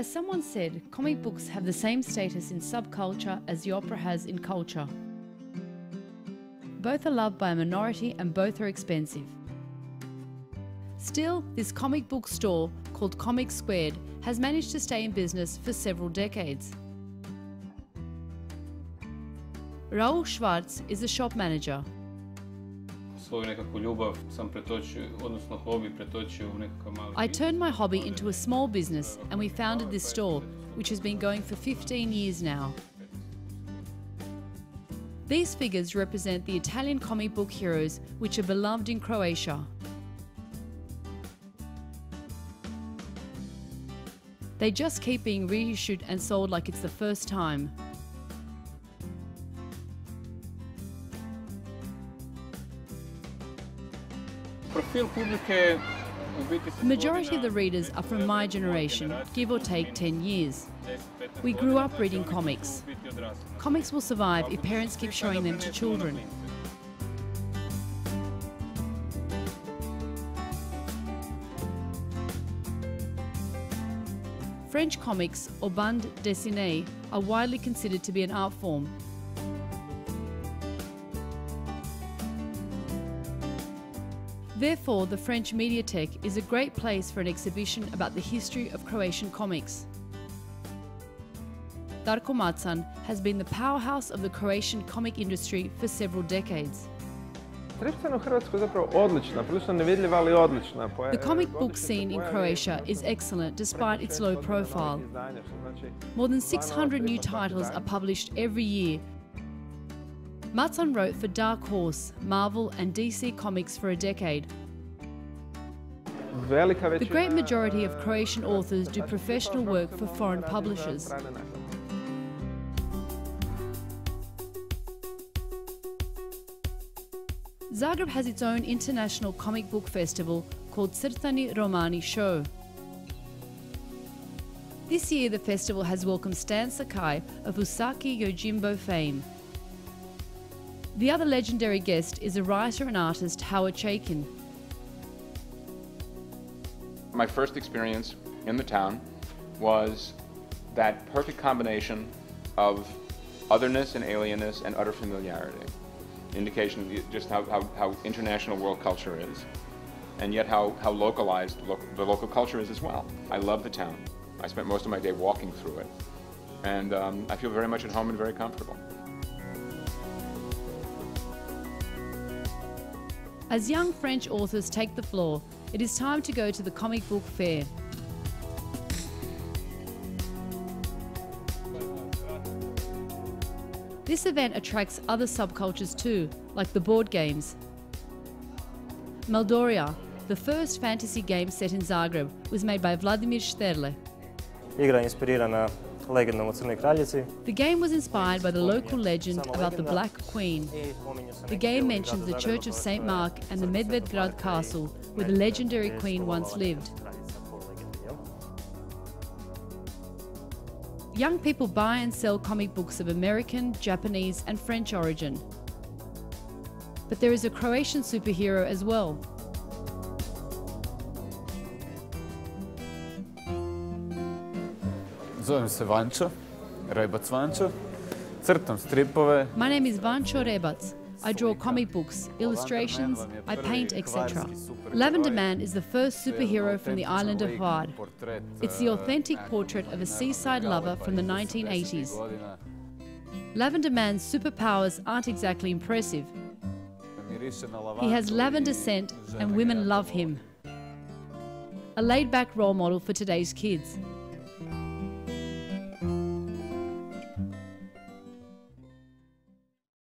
As someone said, comic books have the same status in subculture as the opera has in culture. Both are loved by a minority and both are expensive. Still, this comic book store, called Comic Squared, has managed to stay in business for several decades. Raul Schwartz is the shop manager. I turned my hobby into a small business and we founded this store, which has been going for 15 years now. These figures represent the Italian comic book heroes which are beloved in Croatia. They just keep being reissued and sold like it's the first time. The majority of the readers are from my generation, give or take 10 years. We grew up reading comics. Comics will survive if parents keep showing them to children. French comics, or bande dessinée, are widely considered to be an art form. Therefore, the French Mediatheque is a great place for an exhibition about the history of Croatian comics. Darko Macan has been the powerhouse of the Croatian comic industry for several decades. The comic book scene in Croatia is excellent despite its low profile. More than 600 new titles are published every year. Macan wrote for Dark Horse, Marvel and DC Comics for a decade. The great majority of Croatian authors do professional work for foreign publishers. Zagreb has its own international comic book festival called Crtani Romani Show. This year the festival has welcomed Stan Sakai of Usagi Yojimbo fame. The other legendary guest is a writer and artist, Howard Chaykin. My first experience in the town was that perfect combination of otherness and alienness and utter familiarity. Indication of just how international world culture is, and yet how localized the local culture is as well. I love the town. I spent most of my day walking through it, and I feel very much at home and very comfortable. As young French authors take the floor, it is time to go to the comic book fair. This event attracts other subcultures too, like the board games. Meldoria, the first fantasy game set in Zagreb, was made by Vladimir Šterle. The game was inspired by the local legend about the Black Queen. The game mentions the Church of St. Mark and the Medvedgrad Castle, where the legendary queen once lived. Young people buy and sell comic books of American, Japanese and French origin. But there is a Croatian superhero as well. Zovem se Vančo, Rebac Vančo, crtam stripove. My name is Vančo Rebac. I draw comic books, illustrations, I paint, etc. Lavender Man is the first superhero from the island of Hvar. It's the authentic portrait of a seaside lover from the 1980s. Lavender Man's superpowers aren't exactly impressive. He has lavender scent and women love him. A laid-back role model for today's kids.